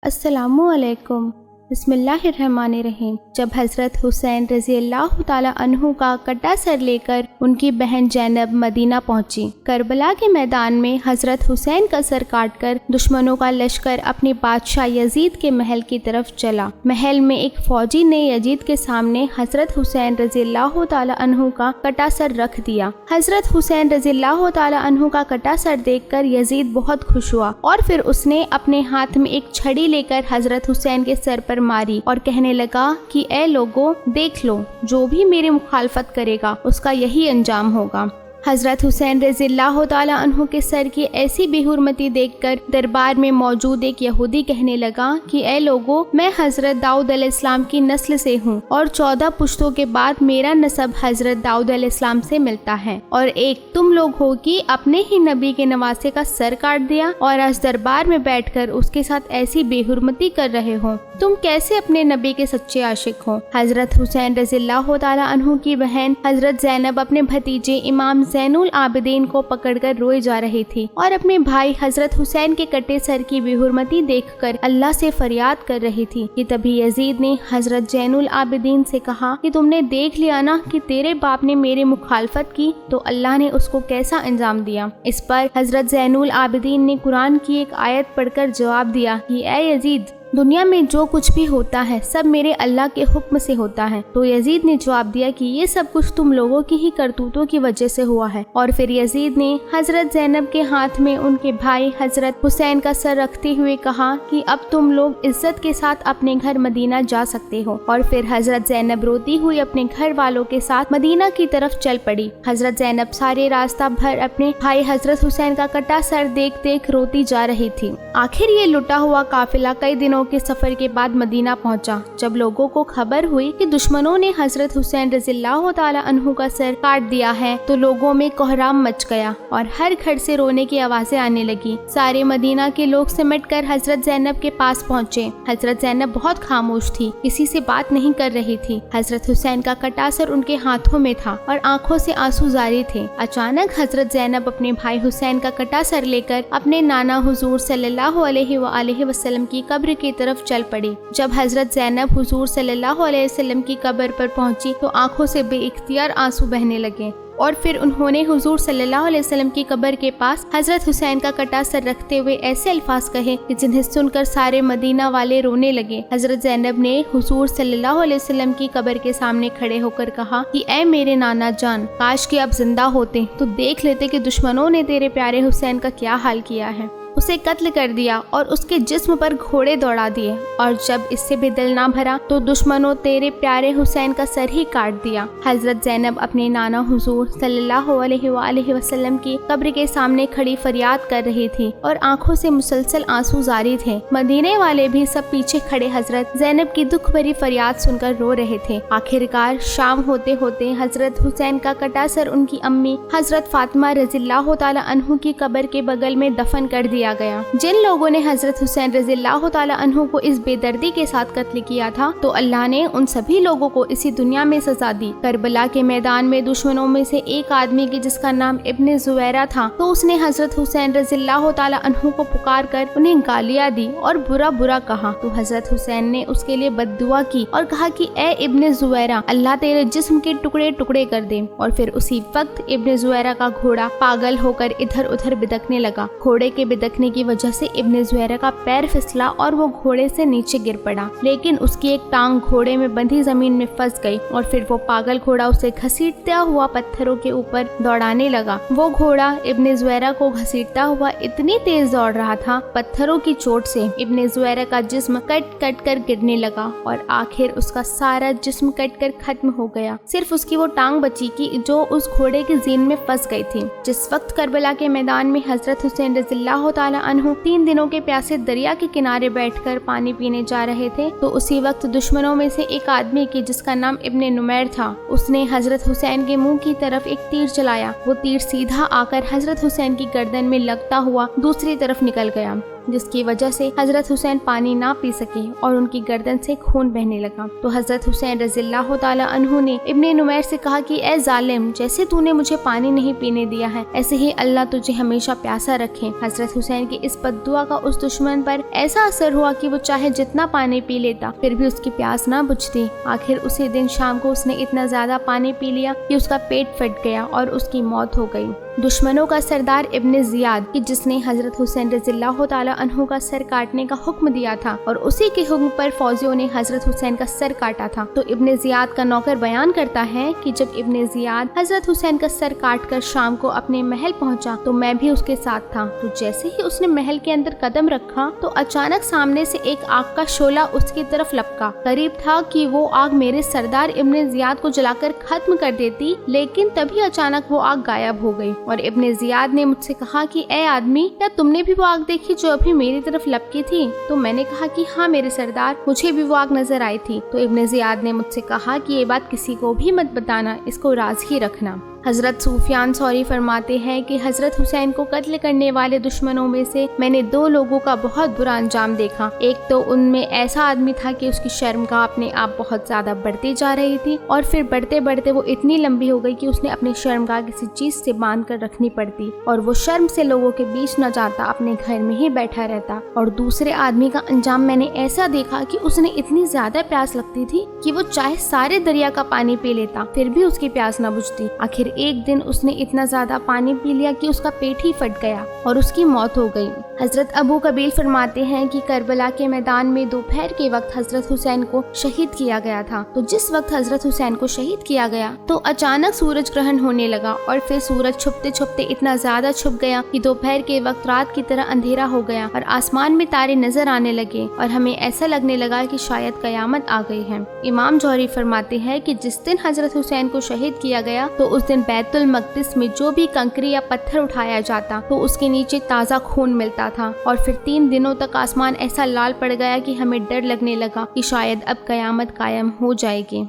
السلام علیکم۔ بسم اللہ الرحمن الرحیم۔ جب حضرت حسین رضی اللہ تعالی عنہ کا کٹا سر لے کر ان کی بہن زینب مدینہ پہنچی، کربلا کے میدان میں حضرت حسین کا سر کاٹ کر دشمنوں کا لشکر اپنے بادشاہ یزید کے محل کی طرف چلا۔ محل میں ایک فوجی نے یزید کے سامنے حضرت حسین رضی اللہ تعالی عنہ کا کٹا سر رکھ دیا۔ حضرت حسین رضی اللہ تعالی عنہ کا کٹا سر دیکھ کر یزید بہت خوش ہوا اور پھر اس نے اپنے ہاتھ میں ایک چھڑی لے کر حضرت حسین کے سر پر ماری اور کہنے لگا کہ اے لوگوں، دیکھ لو، جو بھی میری مخالفت کرے گا اس کا یہی انجام ہوگا۔ حضرت حسین رضی اللہ تعالی عنہ کے سر کی ایسی بے حرمتی دیکھ کر دربار میں موجود ایک یہودی کہنے لگا کہ اے لوگوں، میں حضرت داؤد علیہ السلام کی نسل سے ہوں اور 14 پشتوں کے بعد میرا نسب حضرت داؤد علیہ السلام سے ملتا ہے، اور ایک تم لوگ ہو کہ اپنے ہی نبی کے نواسے کا سر کاٹ دیا اور آج دربار میں بیٹھ کر اس کے ساتھ ایسی بے حرمتی کر رہے ہو۔ تم کیسے اپنے نبی کے سچے عاشق ہو؟ حضرت حسین رضی اللہ تعالی عنہ کی بہن حضرت زینب اپنے بھتیجے امام زین العابدین کو پکڑ کر روئے جا رہی تھی اور اپنے بھائی حضرت حسین کے کٹے سر کی بے حرمتی دیکھ کر اللہ سے فریاد کر رہی تھی کہ تبھی یزید نے حضرت زین العابدین سے کہا کہ تم نے دیکھ لیا نا کہ تیرے باپ نے میری مخالفت کی تو اللہ نے اس کو کیسا انجام دیا۔ اس پر حضرت زین العابدین نے قرآن کی ایک آیت پڑھ کر جواب دیا کہ اے یزید، دنیا میں جو کچھ بھی ہوتا ہے سب میرے اللہ کے حکم سے ہوتا ہے۔ تو یزید نے جواب دیا کہ یہ سب کچھ تم لوگوں کی ہی کرتوتوں کی وجہ سے ہوا ہے، اور پھر یزید نے حضرت زینب کے ہاتھ میں ان کے بھائی حضرت حسین کا سر رکھتے ہوئے کہا کہ اب تم لوگ عزت کے ساتھ اپنے گھر مدینہ جا سکتے ہو، اور پھر حضرت زینب روتی ہوئی اپنے گھر والوں کے ساتھ مدینہ کی طرف چل پڑی۔ حضرت زینب سارے راستہ بھر اپنے بھائی حضرت حسین کا کٹا سر دیکھ دیکھ روتی جا رہی تھی۔ آخر یہ لٹا ہوا قافلہ کئی دنوں کے سفر کے بعد مدینہ پہنچا۔ جب لوگوں کو خبر ہوئی کہ دشمنوں نے حضرت حسین رضی اللہ تعالی عنہ کا سر کاٹ دیا ہے تو لوگوں میں کوہرام مچ گیا اور ہر گھر سے رونے کی آوازیں آنے لگی۔ سارے مدینہ کے لوگ سمٹ کر حضرت زینب کے پاس پہنچے۔ حضرت زینب بہت خاموش تھی، کسی سے بات نہیں کر رہی تھی۔ حضرت حسین کا کٹا سر ان کے ہاتھوں میں تھا اور آنکھوں سے آنسو جاری تھے۔ اچانک حضرت زینب اپنے بھائی حسین کا کٹا سر لے کر اپنے نانا حضور صلی اللہ علیہ وآلہ وسلم کی قبر کی طرف چل پڑی۔ جب حضرت زینب حضور صلی اللہ علیہ وسلم کی قبر پر پہنچی تو آنکھوں سے بے اختیار آنسو بہنے لگے، اور پھر انہوں نے حضور صلی اللہ علیہ وسلم کی قبر کے پاس حضرت حسین کا کٹا سر رکھتے ہوئے ایسے الفاظ کہے کہ جنہیں سن کر سارے مدینہ والے رونے لگے۔ حضرت زینب نے حضور صلی اللہ علیہ وسلم کی قبر کے سامنے کھڑے ہو کر کہا کہ اے میرے نانا جان، کاش کہ اب زندہ ہوتے تو دیکھ لیتے کہ دشمنوں نے تیرے پیارے حسین کا کیا حال کیا ہے۔ اسے قتل کر دیا اور اس کے جسم پر گھوڑے دوڑا دیے، اور جب اس سے بھی دل نہ بھرا تو دشمنوں تیرے پیارے حسین کا سر ہی کاٹ دیا۔ حضرت زینب اپنے نانا حضور صلی اللہ علیہ وآلہ وسلم کی قبر کے سامنے کھڑی فریاد کر رہی تھی اور آنکھوں سے مسلسل آنسو جاری تھے۔ مدینے والے بھی سب پیچھے کھڑے حضرت زینب کی دکھ بھری فریاد سن کر رو رہے تھے۔ آخرکار شام ہوتے ہوتے حضرت حسین کا کٹا سر ان کی امی حضرت فاطمہ رضی اللہ تعالی عنہ کی قبر کے بغل میں دفن کر دیا گیا۔ جن لوگوں نے حضرت حسین رضی اللہ تعالی عنہ کو اس بے دردی کے ساتھ قتل کیا تھا تو اللہ نے ان سبھی لوگوں کو اسی دنیا میں سزا دی۔ کربلا کے میدان میں دشمنوں میں سے ایک آدمی کی جس کا نام ابن زویرہ تھا تو اس نے حضرت حسین رضی اللہ تعالی عنہ کو پکار کر انہیں گالیاں دی اور برا برا کہا، تو حضرت حسین نے اس کے لیے بد دعا کی اور کہا کہ اے ابن زویرہ، اللہ تیرے جسم کے ٹکڑے ٹکڑے کر دے۔ اور پھر اسی وقت ابن زویرہ کا گھوڑا پاگل ہو کر ادھر ادھر بدکنے لگا۔ گھوڑے کے بدکنے کی وجہ سے ابن زویرہ کا پیر پھسلا اور وہ گھوڑے سے نیچے گر پڑا، لیکن اس کی ایک ٹانگ گھوڑے میں بندھی زمین میں پھنس گئی اور پھر وہ پاگل گھوڑا اسے گھسیٹتا ہوا پتھروں کے اوپر دوڑانے لگا۔ وہ گھوڑا ابن زویرہ کو گھسیٹتا ہوا اتنی تیز دوڑ رہا تھا، پتھروں کی چوٹ سے ابن زویرہ کا جسم کٹ کٹ کر گرنے لگا اور آخر اس کا سارا جسم کٹ کر ختم ہو گیا۔ صرف اس کی وہ ٹانگ بچی کی جو اس گھوڑے کی زین میں پھنس گئی تھی۔ جس وقت کربلا کے میدان میں حضرت حسین رضی اللہ تعالی عنہ 3 دنوں کے پیاسے دریا کے کنارے بیٹھ کر پانی پینے جا رہے تھے تو اسی وقت دشمنوں میں سے ایک آدمی کی جس کا نام ابن نمیر تھا، اس نے حضرت حسین کے منہ کی طرف ایک تیر چلایا۔ وہ تیر سیدھا آ کر حضرت حسین کی گردن میں لگتا ہوا دوسری طرف نکل گیا۔ جس کی وجہ سے حضرت حسین پانی نہ پی سکے اور ان کی گردن سے خون بہنے لگا۔ تو حضرت حسین رضی اللہ تعالیٰ عنہ نے ابن نمیر سے کہا کہ اے ظالم، جیسے تو نے مجھے پانی نہیں پینے دیا ہے ایسے ہی اللہ تجھے ہمیشہ پیاسا رکھے۔ حضرت حسین کی اس بد دعا کا اس دشمن پر ایسا اثر ہوا کہ وہ چاہے جتنا پانی پی لیتا پھر بھی اس کی پیاس نہ بجھتی۔ آخر اسی دن شام کو اس نے اتنا زیادہ پانی پی لیا کہ اس کا پیٹ پھٹ گیا اور اس کی موت ہو گئی۔ دشمنوں کا سردار ابن زیاد کہ جس نے حضرت حسین رضی اللہ تعالیٰ عنہ کا سر کاٹنے کا حکم دیا تھا اور اسی کے حکم پر فوجیوں نے حضرت حسین کا سر کاٹا تھا، تو ابن زیاد کا نوکر بیان کرتا ہے کہ جب ابن زیاد حضرت حسین کا سر کاٹ کر شام کو اپنے محل پہنچا تو میں بھی اس کے ساتھ تھا۔ تو جیسے ہی اس نے محل کے اندر قدم رکھا تو اچانک سامنے سے ایک آگ کا شعلہ اس کی طرف لپکا۔ قریب تھا کہ وہ آگ میرے سردار ابن زیاد کو جلا کر ختم کر دیتی، لیکن تبھی اچانک وہ آگ غائب ہو گئی اور ابن زیاد نے مجھ سے کہا کہ اے آدمی، کیا تم نے بھی وہ آگ دیکھی جو ابھی میری طرف لپکی تھی؟ تو میں نے کہا کہ ہاں میرے سردار، مجھے بھی وہ آگ نظر آئی تھی۔ تو ابن زیاد نے مجھ سے کہا کہ یہ بات کسی کو بھی مت بتانا، اس کو راز ہی رکھنا۔ حضرت سفیان ثوری فرماتے ہیں کہ حضرت حسین کو قتل کرنے والے دشمنوں میں سے میں نے دو لوگوں کا بہت برا انجام دیکھا۔ ایک تو ان میں ایسا آدمی تھا کہ اس کی شرمگاہ اپنے آپ بہت زیادہ بڑھتی جا رہی تھی اور پھر بڑھتے بڑھتے وہ اتنی لمبی ہو گئی کہ اس نے اپنی شرمگاہ کسی چیز سے باندھ کر رکھنی پڑتی اور وہ شرم سے لوگوں کے بیچ نہ جاتا، اپنے گھر میں ہی بیٹھا رہتا۔ اور دوسرے آدمی کا انجام میں نے ایسا دیکھا کہ اس نے اتنی زیادہ پیاس لگتی تھی کہ وہ چاہے سارے دریا کا پانی پی لیتا پھر بھی اس کی پیاس نہ بجھتی۔ آخر ایک دن اس نے اتنا زیادہ پانی پی لیا کہ اس کا پیٹ ہی پھٹ گیا اور اس کی موت ہو گئی۔ حضرت ابو قبیل فرماتے ہیں کہ کربلا کے میدان میں دوپہر کے وقت حضرت حسین کو شہید کیا گیا تھا۔ تو جس وقت حضرت حسین کو شہید کیا گیا تو اچانک سورج گرہن ہونے لگا اور پھر سورج چھپتے چھپتے اتنا زیادہ چھپ گیا کہ دوپہر کے وقت رات کی طرح اندھیرا ہو گیا اور آسمان میں تارے نظر آنے لگے اور ہمیں ایسا لگنے لگا کہ شاید قیامت آ گئی ہے۔ امام جوہری فرماتے ہیں کہ جس دن حضرت حسین کو شہید کیا گیا تو اس دن بیت المقدس میں جو بھی کنکری یا پتھر اٹھایا جاتا تو اس کے نیچے تازہ خون ملتا تھا، اور پھر 3 دنوں تک آسمان ایسا لال پڑ گیا کہ ہمیں ڈر لگنے لگا کہ شاید اب قیامت قائم ہو جائے گی۔